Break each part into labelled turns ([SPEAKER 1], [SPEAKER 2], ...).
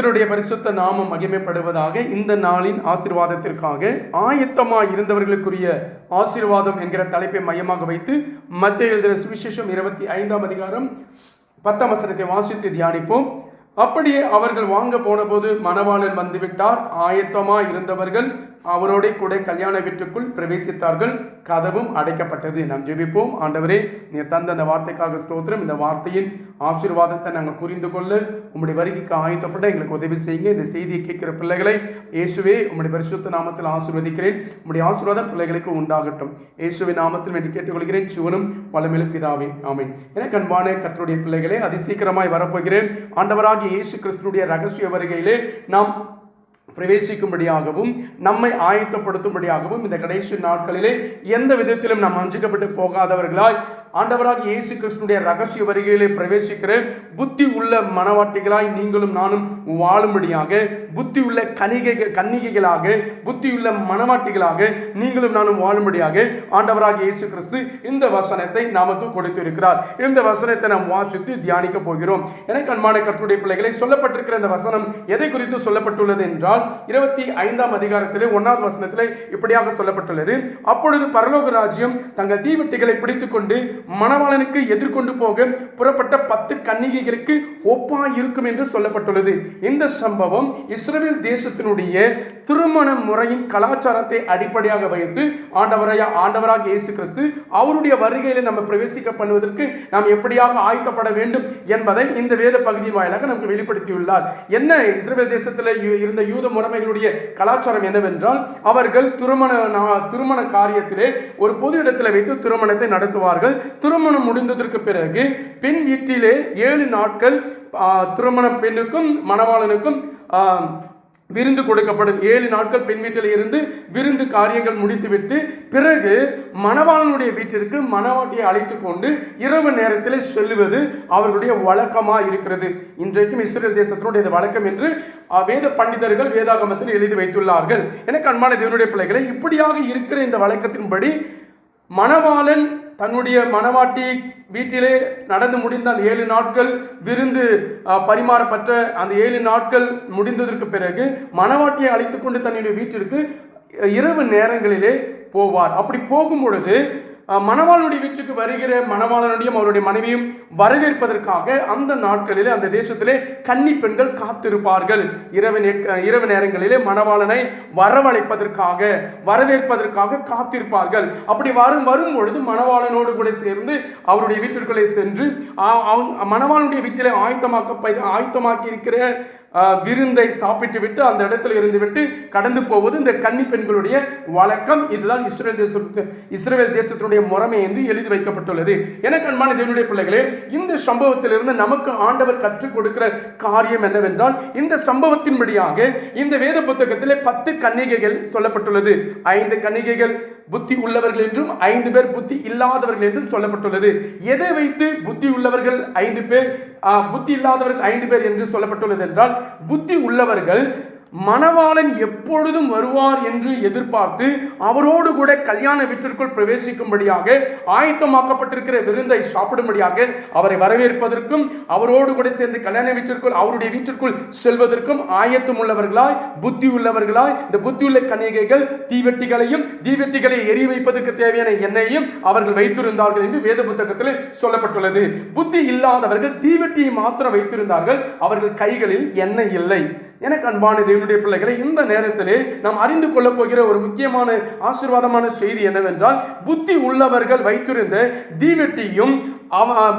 [SPEAKER 1] கர்த்தருடைய பரிசுத்த நாமம் மகிமைப்படுவதாக. இந்த நாளின் ஆசீர்வாதத்திற்காக ஆயத்தமாய் இருந்தவர்களுக்குரிய ஆசீர்வாதம் என்கிற தலைப்பை மையமாக வைத்து மத்தேயு எழுதின சுவிசேஷம் 25ஆம் அதிகாரம் 10ஆம் வசனத்தை வாசித்து தியானிப்போம். அப்படியே அவர்கள் வாங்க போன போது மணவாளன் வந்துவிட்டார். ஆயத்தமாய் இருந்தவர்கள் அவரோட கூட கல்யாண வீட்டுக்குள் பிரவேசித்தார்கள். கதவும் அடைக்கப்பட்டது. நாம் ஜெபிப்போம். ஆண்டவரே, நீர் தந்த அந்த வார்த்தைக்காக ஸ்தோத்திரம். இந்த வார்த்தையின் ஆசீர்வாதத்தை நாங்கள் புரிந்து கொள்ள உம்முடைய வருகைக்கு ஆயத்தப்பட்ட எங்களுக்கு உதவி செய்யுங்க. இந்த செய்தியை கேட்கிற பிள்ளைகளை இயேசுவே உம்முடைய பரிசுத்த நாமத்தில் ஆசீர்வதிக்கிறேன். உம்முடைய ஆசீர்வாதம் பிள்ளைகளுக்கு உண்டாகட்டும். இயேசுவின் நாமத்தில் வேண்டி கேட்டுக்கொள்கிறேன். சிவனும் வளமிலும் பிதாவே, ஆமென். எனக்கு அன்பான கர்த்தருடைய பிள்ளைகளே, அதிசீக்கிரமாய் வரப்போகிறேன். ஆண்டவராகிய இயேசு கிறிஸ்துடைய ரகசிய வருகையிலே நாம் பிரவேசிக்கும்படியாகவும் நம்மை ஆயத்தப்படுத்தும்படியாகவும் இந்த கடைசி நாட்களிலே எந்த விதத்திலும் நாம் வஞ்சிக்கப்பட்டு போகாதவர்களாய் ஆண்டவராகிய இயேசு கிறிஸ்துடைய ரகசிய வருகையிலே பிரவேசிக்கிற புத்தி உள்ள மனவாட்டிகளாய் நீங்களும் நானும் வாழும்படியாக, புத்தி உள்ள கன்னிகைகளாக, புத்தி உள்ள மனவாட்டிகளாக நீங்களும் நானும் வாழும்படியாக ஆண்டவராகிய இயேசு கிறிஸ்து இந்த வசனத்தை நமக்கு கொடுத்து இருக்கிறார். இந்த வசனத்தை நாம் வாசித்து தியானிக்க போகிறோம். எனக்கு அன்பான கர்த்தருடைய பிள்ளைகளை, சொல்லப்பட்டிருக்கிற இந்த வசனம் எதை குறித்து சொல்லப்பட்டுள்ளது என்றால் 25ஆம் அதிகாரத்திலே 1ஆவது வசனத்திலே இப்படியாக சொல்லப்பட்டுள்ளது. அப்பொழுது பரலோக ராஜ்யம் தங்கள் தீவெட்டிகளை பிடித்துக் கொண்டு மணவாளனுக்கு எதிர்கொண்டு போக புறப்பட்ட 10 கன்னிகைகளுக்கு ஒப்பாய் இருக்கும் என்று சொல்லப்பட்டுள்ளது. இந்த சம்பவம் இஸ்ரவேல் தேசத்தினுடைய திருமண முறையின் கலாச்சாரத்தை அடிப்படையாக வைத்து ஆண்டவராக இயேசு கிறிஸ்து அவருடைய வருகையில நம்ம பிரவேசிக்க பண்ணுவதற்கு நாம் எப்படியாக ஆயத்தப்பட வேண்டும் என்பதை இந்த வேத பகுதியின் வாயிலாக நமக்கு வெளிப்படுத்தியுள்ளார். என்ன இஸ்ரவேல் தேசத்தில் இருந்த யூத முறைமைகளுடைய கலாச்சாரம் என்னவென்றால், அவர்கள் திருமண காரியத்திலே ஒரு பொது இடத்தில் வைத்து திருமணத்தை நடத்துவார்கள். திருமணம் முடிந்ததற்கு பிறகு பெண் வீட்டிலே 7 நாட்கள் திருமண பெண்ணுக்கும் மணவாளனுக்கும் விருந்து கொடுக்கப்படும். 7 நாட்கள் பெண் வீட்டில் இருந்து விருந்து காரியங்கள் முடித்துவிட்டு பிறகு மணவாளனுடைய வீட்டிற்கு மணவாட்டியை அழைத்து கொண்டு இரவு நேரத்தில் செல்லுவது அவர்களுடைய வழக்கமாக இருக்கிறது. இன்றைக்கும் இஸ்ரேல் தேசத்தினுடைய வழக்கம் என்று வேத பண்டிதர்கள் வேதாகமத்தில் எழுதி வைத்துள்ளார்கள். எனக்கு அன்பான தேவனுடைய பிள்ளைகளை, இப்படியாக இருக்கிற இந்த வழக்கத்தின்படி மணவாளன் தன்னுடைய மணவாட்டி வீட்டிலே நடந்து முடிந்த அந்த 7 நாட்கள் விருந்து பரிமாறப்பட்ட அந்த 7 நாட்கள் முடிந்ததற்கு பிறகு மணவாட்டியை அழைத்து கொண்டு தன்னுடைய வீட்டிற்கு இரவு நேரங்களிலே போவார். அப்படி போகும் பொழுது மணவாளனுடைய வீட்டுக்கு வருகிற மணவாளனுடையும் அவருடைய மனைவியும் வரவேற்பதற்காக அந்த நாட்களிலே அந்த தேசத்திலே கன்னி பெண்கள் காத்திருப்பார்கள். இரவு நேரங்களிலே மணவாளனை வரவேற்பதற்காக காத்திருப்பார்கள். அப்படி வரும் பொழுது மணவாளனோடு கூட சேர்ந்து அவருடைய வீட்டிற்குள்ளே சென்று மணவாளனுடைய வீட்டிலே ஆயத்தமாக்கி இருக்கிற விருந்தை சாப்பிட்டு விட்டு அந்த இடத்துல இருந்து விட்டு கடந்து போவது இந்த கன்னி பெண்களுடைய வழக்கம். இதுதான் இஸ்ரவேல் தேசத்தினுடைய முறைமை என்று எழுதி வைக்கப்பட்டுள்ளது. எனக்கு அன்பான தேவனுடைய பிள்ளைகளே, இந்த சம்பவத்திலிருந்து நமக்கு ஆண்டவர் கற்றுக் கொடுக்கிற காரியம் என்னவென்றால், இந்த சம்பவத்தின்படியாக இந்த வேத புத்தகத்திலே 10 கன்னிகைகள் சொல்லப்பட்டுள்ளது. 5 கன்னிகைகள் புத்தி உள்ளவர்கள் என்றும் 5 பேர் புத்தி இல்லாதவர்கள் என்றும் சொல்லப்பட்டுள்ளது. எதை வைத்து புத்தி உள்ளவர்கள் 5 பேர் புத்தி இல்லாதவர்கள் 5 பேர் என்று சொல்லப்பட்டுள்ளது என்றால், புத்தி உள்ளவர்கள் மணவாளன் எப்பொழுதும் வருவார் என்று எதிர்பார்த்து அவரோடு கூட கல்யாண வீட்டிற்குள் பிரவேசிக்கும்படியாக ஆயத்தமாக்கப்பட்டிருக்கிற விருந்தை சாப்பிடும்படியாக அவரை வரவேற்பதற்கும் அவரோடு கூட சேர்ந்து கல்யாண வீட்டிற்குள் அவருடைய வீட்டிற்குள் செல்வதற்கும் ஆயத்தம் உள்ளவர்களாய் புத்தி உள்ளவர்களாய் இந்த புத்தியுள்ள கன்னிகைகள் தீவெட்டிகளை எரி வைப்பதற்கு தேவையான எண்ணெயையும் அவர்கள் வைத்திருந்தார்கள் என்று வேத புத்தகத்தில் சொல்லப்பட்டுள்ளது. புத்தி இல்லாதவர்கள் தீவெட்டியை மாத்திரம் வைத்திருந்தார்கள். அவர்கள் கைகளில் எண்ணெய் இல்லை. எனக்கு அன்பான தேவனுடைய பிள்ளைகளை, இந்த நேரத்திலே நாம் அறிந்து கொள்ள போகிற ஒரு முக்கியமான ஆசீர்வாதமான செய்தி என்னவென்றால், புத்தி உள்ளவர்கள் வைத்திருந்த தீவெட்டியும்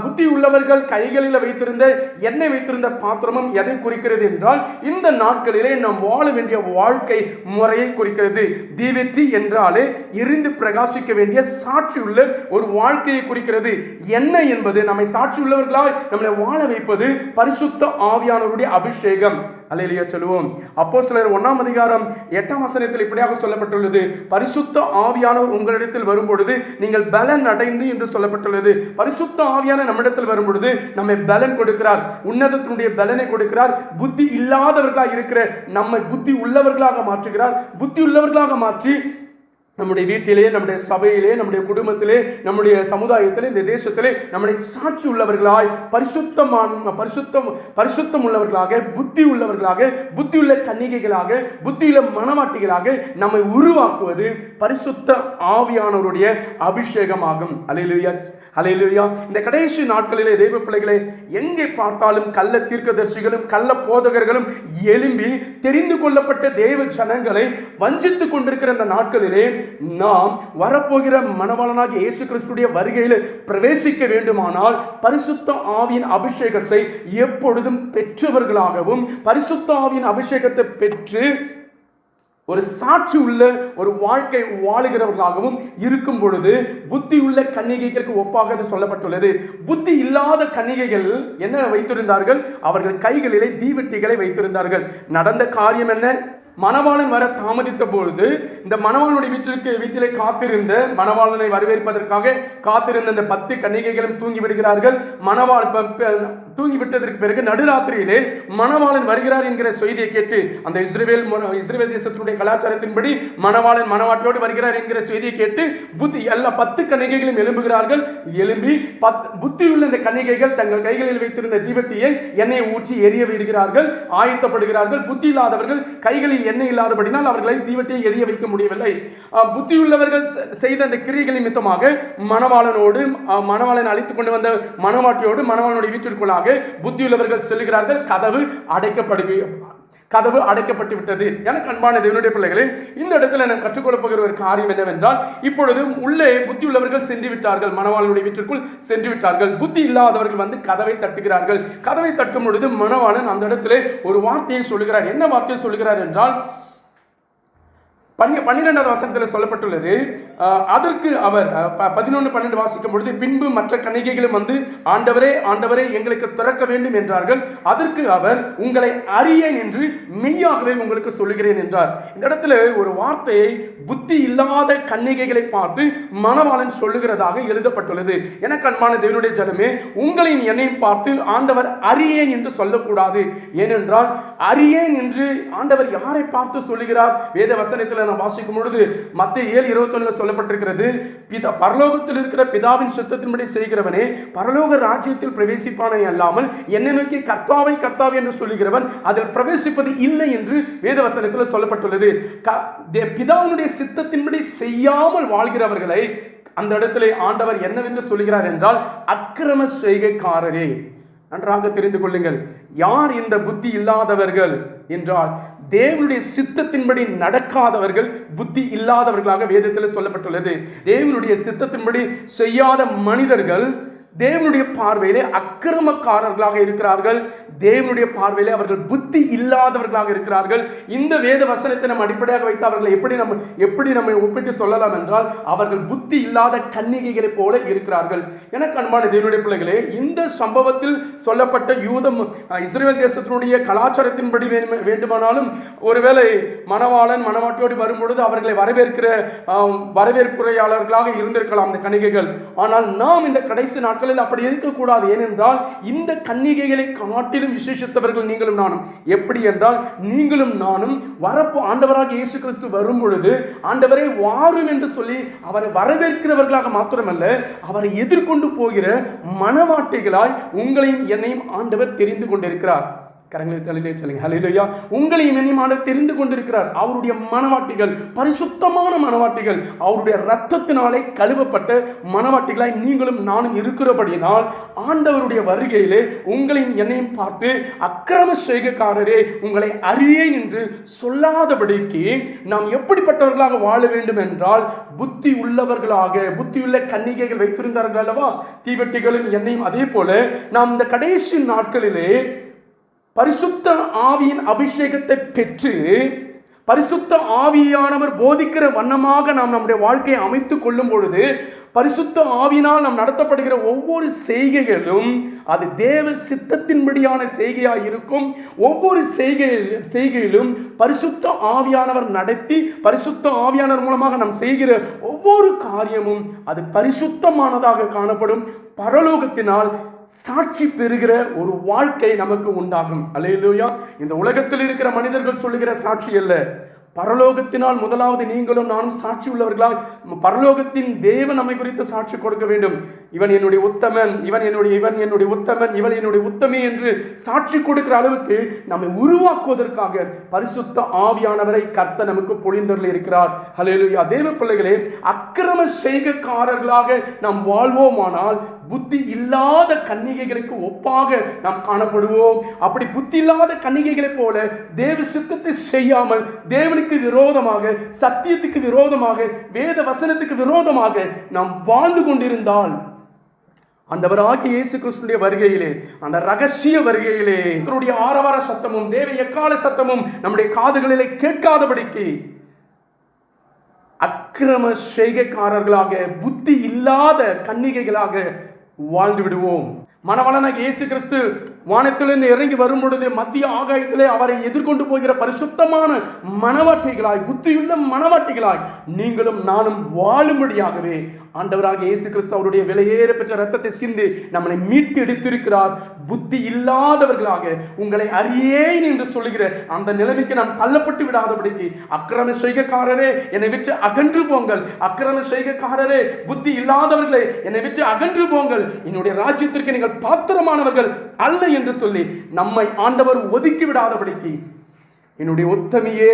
[SPEAKER 1] புத்தி உள்ளவர்கள் கைகளில் வைத்திருந்த எண்ணெய் வைத்திருந்த பாத்திரமும் எதை குறிக்கிறது என்றால், இந்த நாட்களிலே நாம் வாழ வேண்டிய வாழ்க்கை முறையை குறிக்கிறது. தீவெட்டி என்றாலே எரிந்து பிரகாசிக்க வேண்டிய சாட்சி உள்ள ஒரு வாழ்க்கையை குறிக்கிறது. எண்ணெய் என்பது நம்மை சாட்சி உள்ளவர்களால் நம்மளை வாழ வைப்பது பரிசுத்த ஆவியானவருடைய அபிஷேகம். அல்லேலூயா சொல்லுவோம். அப்போஸ்தலர் 1ஆம் அதிகாரம் 8ஆம் வசனத்தில் இப்படியாக சொல்லப்பட்டுள்ளது, பரிசுத்த ஆவியானவர் உங்களிடத்தில் வரும்பொழுது நீங்கள் பலன் அடைந்து என்று சொல்லப்பட்டுள்ளது. பரிசுத்த ஆவியான நம்மிடத்தில் வரும்பொழுது நம்மை பலன் கொடுக்கிறார், உன்னதத்தினுடைய பலனை கொடுக்கிறார். புத்தி இல்லாதவர்களாக இருக்கிற நம்மை புத்தி உள்ளவர்களாக மாற்றுகிறார். புத்தி உள்ளவர்களாக மாற்றி நம்முடைய வீட்டிலே, நம்முடைய சபையிலே, நம்முடைய குடும்பத்திலே, நம்முடைய சமுதாயத்திலே, இந்த தேசத்திலே நம்முடைய சாட்சி உள்ளவர்களாய் பரிசுத்தம் உள்ளவர்களாக, புத்தி உள்ளவர்களாக, புத்தியுள்ள கன்னிகைகளாக, புத்தியுள்ள மனவாட்டிகளாக நம்மை உருவாக்குவது பரிசுத்த ஆவியானவருடைய அபிஷேகமாகும். அல்லேலூயா, அல்லேலூயா. இந்த கடைசி நாட்களிலே தேவ பிள்ளைகளை எங்கே பார்த்தாலும் கள்ள தீர்க்கதரிசிகளும் கள்ள போதகர்களும் எழும்பி தெரிந்து கொள்ளப்பட்ட தேவ ஜனங்களை வஞ்சித்துக் கொண்டிருக்கிற இந்த நாட்களிலே நாம் வரப்போகிற மணவாளனாகிய இயேசு கிறிஸ்துடைய வருகையில் பிரவேசிக்க வேண்டுமானால் பரிசுத்த ஆவியின் அபிஷேகத்தை எப்பொழுதும் பெற்றவர்களாகவும், பரிசுத்த ஆவியின் அபிஷேகத்தை பெற்று ஒரு சாட்சி உள்ள ஒரு வாழ்க்கை வாழுகிறவர்களாகவும் இருக்கும் பொழுது புத்தி உள்ள கன்னிகைகளுக்கு ஒப்பாக அது சொல்லப்பட்டுள்ளது. புத்தி இல்லாத கன்னிகைகள் என்ன வைத்திருந்தார்கள்? அவர்கள் கைகளிலே தீவெட்டிகளை வைத்திருந்தார்கள். நடந்த காரியம் என்ன? மணவாளன் வர தாமதித்த பொழுது இந்த மணவாளனுடைய வீட்டிலே காத்திருந்த மணவாளனை வரவேற்பதற்காக காத்திருந்த இந்த 10 கன்னிகைகளும் தூங்கி விடுகிறார்கள். தூங்கி விட்டதற்கு பிறகு நடுராத்திரியிலே மணவாளன் வருகிறார் என்கிற செய்தியை கேட்டு அந்த இஸ்ரவேல் தேசத்தினுடைய கலாச்சாரத்தின்படி மணவாளன் மணவாட்டியோடு வருகிறார் என்கிற செய்தியை கேட்டு எல்லா 10 கன்னிகைகளும் எழும்புகிறார்கள். எழும்பி புத்தியுள்ள இந்த கன்னிகைகள் தங்கள் கைகளில் வைத்திருந்த தீவெட்டியை எண்ணெயை ஊற்றி எரிய விடுகிறார்கள், ஆயத்தப்படுகிறார்கள். புத்தி இல்லாதவர்கள் கைகளில் எண்ணெய் இல்லாதபடினால் அவர்களை தீவெட்டியை எரிய வைக்க முடியவில்லை. புத்தியுள்ளவர்கள் செய்த அந்த கிரியைகள் நிமித்தமாக மணவாளன் அழைத்துக் கொண்டு வந்த மணவாட்டியோடு மணவாளனுடைய வீட்டிற்குள்ளாக புத்தியுள்ளவர்கள் செல்கிறார்கள். கதவு அடைக்கப்பட்டு விட்டது. எனக்கு அன்பான தேவனுடைய பிள்ளைகளே, இந்த இடத்துல நான் கற்றுக்கொள்ள போகிற ஒரு காரியம் என்னவென்றால், இப்பொழுது உள்ளே புத்தி உள்ளவர்கள் சென்று விட்டார்கள், மணவாளனுடைய வீட்டிற்குள் சென்று விட்டார்கள். புத்தி இல்லாதவர்கள் வந்து கதவை தட்டுகிறார்கள். கதவை தட்டும் பொழுது மணவாளன் அந்த இடத்துல ஒரு வார்த்தையை சொல்லுகிறார். என்ன வார்த்தையை சொல்லுகிறார் என்றால், 12வது வசனத்தில் சொல்லப்பட்டுள்ளது. அதற்கு அவர் 11-12 வாசிக்கும் பொழுது, பின்பு மற்ற கன்னிகைகளும் வந்து ஆண்டவரே ஆண்டவரே எங்களுக்கு திறக்க வேண்டும் என்றார்கள். அதற்கு அவர், உங்களை அறியேன் என்று மெய்யாகவே உங்களுக்கு சொல்லுகிறேன் என்றார். இந்த இடத்துல ஒரு வார்த்தையை புத்தி இல்லாத கன்னிகைகளை பார்த்து மணவாளன் சொல்லுகிறதாக எழுதப்பட்டுள்ளது. எனக்கு அன்பான தேவனுடைய ஜனமே, உங்களையும் என்னையும் பார்த்து ஆண்டவர் அறியேன் என்று சொல்லக்கூடாது. ஏனென்றால் அறியேன் என்று ஆண்டவர் யாரை பார்த்து சொல்லுகிறார்? வேத வசனத்தில் நான் வாசிக்கும் பொழுது மத்தேயு 7:21 சொல்லப்பட்டிருக்கிறது, பரலோகத்தில் இருக்கிற பிதாவின் சித்தத்தின்படி செய்கிறவனே பரலோக ராஜ்யத்தில் பிரவேசிப்பானே அல்லாமல் என்னை நோக்கி கர்த்தாவை கர்த்தாவை என்று சொல்லுகிறவன் அதில் பிரவேசிப்பது இல்லை என்று வேத வசனத்தில் சொல்லப்பட்டுள்ளது. பிதாவினுடைய சித்தத்தின்படி செய்யாமல் வாழ்கிறவர்களை அந்த இடத்திலே ஆண்டவர் என்னவென்று சொல்லுகிறார் என்றால், அக்கிரம செய்கைக்காரரே. நன்றாக தெரிந்து கொள்ளுங்கள், யார் இந்த புத்தி இல்லாதவர்கள் என்றால், தேவனுடைய சித்தத்தின்படி நடக்காதவர்கள் புத்தி இல்லாதவர்களாக வேதத்தில் சொல்லப்பட்டுள்ளது. தேவனுடைய சித்தத்தின்படி செய்யாத மனிதர்கள் தேவனுடைய பார்வையிலே அக்கிரமக்காரர்களாக இருக்கிறார்கள். தேவனுடைய பார்வையிலே அவர்கள் புத்தி இல்லாதவர்களாக இருக்கிறார்கள். இந்த வேத வசனத்தை நம்ம அடிப்படையாக வைத்து அவர்களை எப்படி நம்ம ஒப்பிட்டு சொல்லலாம் என்றால், அவர்கள் புத்தி இல்லாத கன்னிகைகளை போல இருக்கிறார்கள். எனக்கு அன்பான தேவனுடைய பிள்ளைகளே, இந்த சம்பவத்தில் சொல்லப்பட்ட இஸ்ரவேல் தேசத்தினுடைய கலாச்சாரத்தின்படி வேண்டுமானாலும் ஒருவேளை மணவாளன் மணவாட்டியோடு வரும்பொழுது அவர்களை வரவேற்புரையாளர்களாக இருந்திருக்கலாம் அந்த கன்னிகைகள். ஆனால் நாம் இந்த கடைசி நாட்கள் அப்படி இருக்கக்கூடாது. ஏனென்றால் இந்த கன்னிகைகளை காட்டிலும் விசேஷித்தவர்கள் நீங்களும் நானும். எப்படி என்றால், நீங்களும் நானும் ஆண்டவராக இயேசு கிறிஸ்து வரும் பொழுது ஆண்டவரை வாரும் என்று சொல்லி அவரை வரவேற்கிறவர்களாக மாத்திரமல்ல, அவரை எதிர்கொண்டு போகிற மணவாட்டிகளாய் உங்களையும் என்னையும் ஆண்டவர் தெரிந்து கொண்டிருக்கிறார். கரங்களை தலையிலே சொல்லுங்க, ஹல்லேலூயா. உங்களையும் என்னையும் தெரிந்து கொண்டிருக்கிறார். அவருடைய மணவாட்டிகள் பரிசுத்தமான மணவாட்டிகள், அவருடைய இரத்தத்தினாலே கழுவப்பட்ட மணவாட்டிகளாய் நீங்களும் நானும் இருக்கிறபடியினால் ஆண்டவருடைய வருகையிலே உங்களையும் என்னையும் பார்த்து அக்கிரம செய்கைக்காரரே உங்களை அறியேன் என்று சொல்லாதபடிக்கு நாம் எப்படிப்பட்டவர்களாக வாழ வேண்டும் என்றால், புத்தி உள்ளவர்களாக, புத்தியுள்ள கன்னிகைகள் வைத்திருந்தார்கள் அல்லவா தீவெட்டிகளும் எண்ணெயும், அதே போல நாம் இந்த கடைசி நாட்களிலே பரிசுத்த ஆவியின் அபிஷேகத்தை பெற்று பரிசுத்த ஆவியானவர் போதிக்கிற வண்ணமாக நாம் நம்முடைய வாழ்க்கையை அமைத்துக் கொள்ளும் பொழுது, பரிசுத்த ஆவியினால் நாம் நடத்தப்படுகிற ஒவ்வொரு செய்கைகளும் அது தேவ சித்தத்தின்படியான செய்கையாக இருக்கும். ஒவ்வொரு செய்கையிலும் பரிசுத்த ஆவியானவர் நடத்தி, பரிசுத்த ஆவியானவர் மூலமாக நாம் செய்கிற ஒவ்வொரு காரியமும் அது பரிசுத்தமானதாக காணப்படும். பரலோகத்தினால் சாட்சி பெறுகிற ஒரு வாழ்க்கை நமக்கு உண்டாகும். அல்லேலூயா. இந்த உலகத்தில் இருக்கிற மனிதர்கள் சொல்லுகிற சாட்சி அல்ல, பரலோகத்தினால் முதலாவது நீங்களும் நானும் சாட்சி உள்ளவர்களாய் பரலோகத்தின் தேவன் நம்மை குறித்து சாட்சி கொடுக்க வேண்டும். இவன் என்னுடைய உத்தமன், இவன் என்னுடைய உத்தமன், இவன் என்னுடைய உத்தமி என்று சாட்சி கொடுக்கிற அளவுக்கு நம்மை உருவாக்குவதற்காக பரிசுத்த ஆவியானவரை கர்த்தர் நமக்கு பொழிந்தருளி இருக்கிறார். ஹல்லேலூயா. தேவ பிள்ளைகளே, அக்கிரம செய்கைக்காரர்களாக நாம் வாழ்வோமானால் புத்தி இல்லாத கன்னிகைகளுக்கு ஒப்பாக நாம் காணப்படுவோம். அப்படி புத்தி இல்லாத கன்னிகைகளைப் போல தேவ சித்தத்தை செய்யாமல் தேவனுக்கு விரோதமாக, சத்தியத்துக்கு விரோதமாக, வேத வசனத்துக்கு விரோதமாக நாம் வாழ்ந்து கொண்டிருந்தால் ஆண்டவராகிய இயேசு கிறிஸ்துவின் வருகையிலே, அந்த ரகசிய வருகையிலே அவருடைய ஆரவார சத்தமும் தேவ எக்கால சத்தமும் நம்முடைய காதுகளிலே கேட்காதபடிக்கு அக்கிரம செய்கைக்காரர்களாக, புத்தி இல்லாத கன்னிகைகளாக வாழ்ந்து விடுவோம். மணவாளனாகிய இயேசு கிறிஸ்து வானத்திலிருந்து இறங்கி வரும் பொழுது மத்திய ஆகாயத்திலே அவரை எதிர்கொண்டு போகிற பரிசுத்தமான மணவாட்டிகளாய், புத்தியுள்ள மணவாட்டிகளாய் நீங்களும் நானும் வாழும்படியாகவே ஆண்டவராகிய இயேசு கிறிஸ்து அவருடைய விலையேற பெற்ற ரத்தத்தை சிந்தி நம்மளை மீட்டு எடுத்திருக்கிறார். புத்தி இல்லாதவர்களாக உங்களை அறியேன் என்று சொல்லுகிற அந்த நிலைமைக்கு நாம் தள்ளப்பட்டு விடாதபடிக்கு, அக்கிரம செய்கைக்காரரே என்னை விட்டு அகன்று போங்கள், அக்கிரம செய்கைக்காரரே புத்தி இல்லாதவர்களே என்னை விட்டு அகன்று போங்கள், என்னுடைய ராஜ்யத்திற்கு நீங்கள் பாத்திரமானவர்கள் அல்ல என்று சொல்லி நம்மை ஆண்டவர் ஒதுக்கி விடாதபடிக்கு, என்னுடைய உத்தமியே,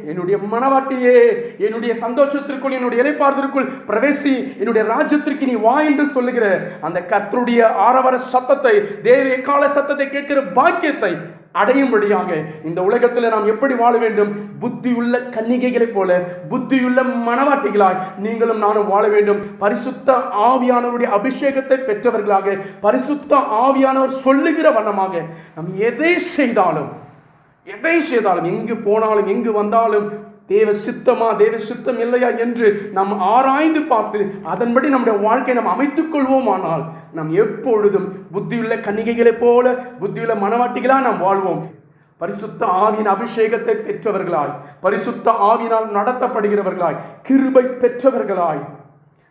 [SPEAKER 1] என்னுடைய மனவாட்டியே, என்னுடைய சந்தோஷத்திற்குள், என்னுடைய இளைப்பாறுதலுக்குள் பிரவேசி, என்னுடைய ராஜ்யத்திற்கு நீ வா என்று சொல்லுகிற அந்த கர்த்தருடைய ஆரவார சத்தத்தை, தேவ எக்கால சத்தத்தை கேட்கிற பாக்கியத்தை அடையும்படியாக இந்த உலகத்தில் நாம் எப்படி வாழ வேண்டும்? புத்தியுள்ள கன்னிகைகளைப் போல, புத்தியுள்ள மணவாட்டிகளாய் நீங்களும் நானும் வாழ வேண்டும். பரிசுத்த ஆவியானவருடைய அபிஷேகத்தை பெற்றவர்களாக, பரிசுத்த ஆவியானவர் சொல்லுகிற வண்ணமாக நாம் எதை செய்தாலும், எங்கு போனாலும், எங்கு வந்தாலும் தேவ சித்தமா, தேவ சித்தம் இல்லையா என்று நாம் ஆராய்ந்து பார்த்து அதன்படி நம்முடைய வாழ்க்கையை நாம் அமைத்துக் கொள்வோம். ஆனால் நாம் எப்பொழுதும் புத்தியுள்ள கன்னிகைகளைப் போல, புத்தியுள்ள மணவாட்டிகளா நாம் வாழ்வோம். பரிசுத்த ஆவியின் அபிஷேகத்தை பெற்றவர்களாய், பரிசுத்த ஆவியினால் நடத்தப்படுகிறவர்களாய், கிருபை பெற்றவர்களாய்,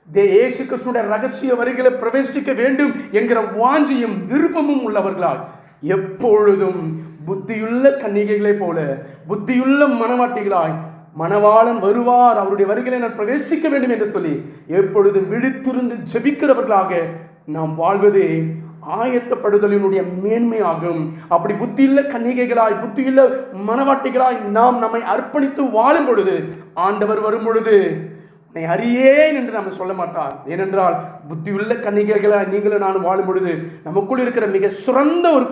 [SPEAKER 1] இயேசு கிறிஸ்துவின் ரகசிய வருகையிலே பிரவேசிக்க வேண்டும் என்கிற வாஞ்சியும் விருப்பமும் உள்ளவர்களாய் எப்பொழுதும் புத்தியுள்ள கன்னிகைகளைப் போல, புத்தியுள்ள மணவாட்டிகளாய், மணவாளன் வருவார், அவருடைய வருகையிலே நான் பிரவேசிக்க வேண்டும் என்று சொல்லி எப்பொழுதும் விழித்திருந்து ஜெபிக்கிறவர்களாக நாம் வாழ்வதே ஆயத்தப்படுதலினுடைய மேன்மையாகும். அப்படி புத்தியுள்ள கன்னிகைகளாய், புத்தியுள்ள மணவாட்டிகளாய் நாம் நம்மை அர்ப்பணித்து வாழும் பொழுது ஆண்டவர் வரும் பொழுது நான் அறியேன் என்று நம்ம சொல்ல மாட்டார். ஏனென்றால் புத்தியுள்ள கன்னிகைகளாய் நீங்களும் நானும் வாழும் பொழுது நமக்குள் இருக்கிற மிக சிறந்த ஒரு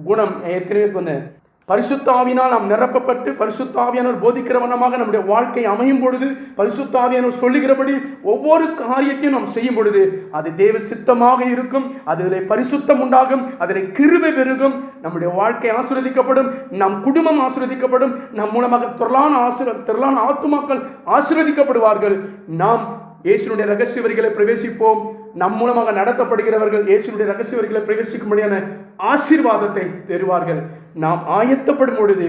[SPEAKER 1] குணம், ஏற்கனவே சொன்னேன், பரிசுத்த ஆவியினால் நாம் நிரப்பப்பட்டு பரிசுத்த ஆவியானவர் போதிக்கிற வண்ணமாக நம்முடைய வாழ்க்கை அமையும் பொழுது, பரிசுத்த ஆவியானவர் சொல்லுகிறபடி ஒவ்வொரு காரியத்தையும் நாம் செய்யும் பொழுது அது தேவ சித்தமாக இருக்கும். அதில் பரிசுத்தம் உண்டாகும், அதில் கிருபை பெருகும், நம்முடைய வாழ்க்கை ஆசீர்வதிக்கப்படும், நம் குடும்பம் ஆசீர்வதிக்கப்படும், நம் மூலமாக திரளான ஆத்துமாக்கள் ஆசீர்வதிக்கப்படுவார்கள். நாம் இயேசுனுடைய ரகசிய வரிகளை பிரவேசிப்போம். நம் மூலமாக நடத்தப்படுகிறவர்கள் இயேசுனுடைய ரகசிய வரிகளை பிரவேசிக்கும்படியான ஆசீர்வாதத்தை பெறுவார்கள். நாம் ஆயத்தப்படும் பொழுது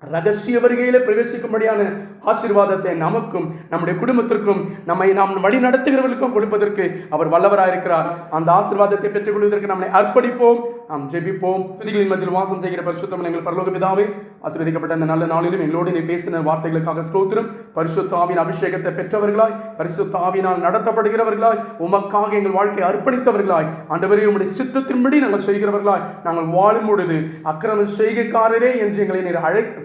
[SPEAKER 1] ரகசிய வருகையில பிரவேசிக்கும்படியான ஆசீர்வாதத்தை நமக்கும் நம்முடைய குடும்பத்திற்கும் நாம் வழி நடத்துகிறவர்களுக்கும் கொடுப்பதற்கு அவர் வல்லவராயிருக்கிறார். அந்த ஆசீர்வாதத்தை பெற்றுக் கொள்வதற்கு நம்மை அர்ப்பணிப்போம், நாம் ஜெபிப்போம். துதிகளின் மத்தியில் வாசம் செய்கிற பரிசுத்தம் எங்கள் பரலோக பிதாவே, ஆசீர்வதிக்கப்பட்ட அந்த நல்ல நாளிலும் எங்களோடு நீ பேசின வார்த்தைகளுக்காக ஸ்தோத்திரம். பரிசுத்த ஆவியின் அபிஷேகத்தை பெற்றவர்களாய், பரிசுத்த ஆவியினால் நடத்தப்படுகிறவர்களாய், உமக்காக எங்கள் வாழ்க்கையை அர்ப்பணித்தவர்களாய், ஆண்டவரே உம்முடைய சித்தத்தின்படி நாங்கள் செய்கிறவர்களாய் நாங்கள் வாழும் பொழுது அக்கிரம செய்கைக்காரரே என்று எங்களை நீர்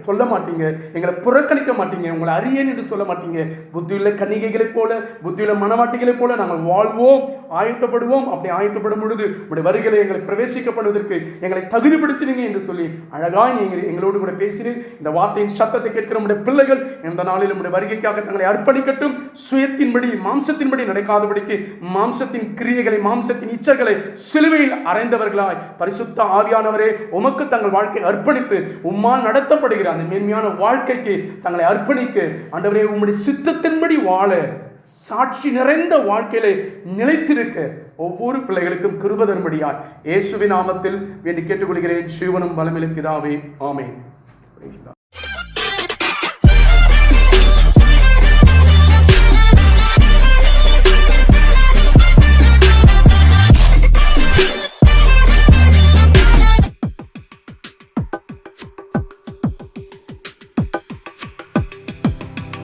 [SPEAKER 1] சொல்ல மாட்டீங்க, எங்களை புறக்கணிக்க மாட்டீங்க, உங்களை அறியேன் என்று சொல்ல மாட்டீங்க. புத்தியுள்ள கன்னிகைகளைப் போல, புத்தியுள்ள மணவாட்டிகளைப் போல நாங்கள் வாழ்வோம், ஆயத்தப்படுவோம். அப்படி ஆயத்தப்படும் பொழுது உடைய வருகையில எங்களை பிரவேசிக்கப்படுவதற்கு எங்களை தகுதிப்படுத்தினீங்க என்று சொல்லி அழகாய் நீங்கள் எங்களோடு கூட பேசினீர். இந்த வார்த்தையின் சத்தத்தை கேட்கிற உடைய பிள்ளைகள் இந்த நாளில் உடைய வருகைக்காக தங்களை அர்ப்பணிக்கட்டும். சுயத்தின்படி, மாம்சத்தின்படி நடக்காதபடிக்கு மாம்சத்தின் கிரியைகளை, மாம்சத்தின் இச்சைகளை சிலுவையில் அறைந்தவர்களாய் பரிசுத்த ஆவியானவரே உமக்கு தங்கள் வாழ்க்கை அர்ப்பணித்து உம்மால் நடத்தப்படுகிற அந்த மேன்மையான வாழ்க்கைக்கு தங்களை அர்ப்பணிக்க, ஆண்டவரே உம்முடைய சித்தத்தின்படி வாழ, சாட்சி நிறைந்த வாழ்க்கையிலே நிலைத்திருக்க ஒவ்வொரு பிள்ளைகளுக்கும் கிருபை தரும்படியாய் இயேசுவின் நாமத்தில் வேண்டி கேட்டுக்கொள்கிறேன். ஜீவனும் பலமில்லை பிதாவே, ஆமென்.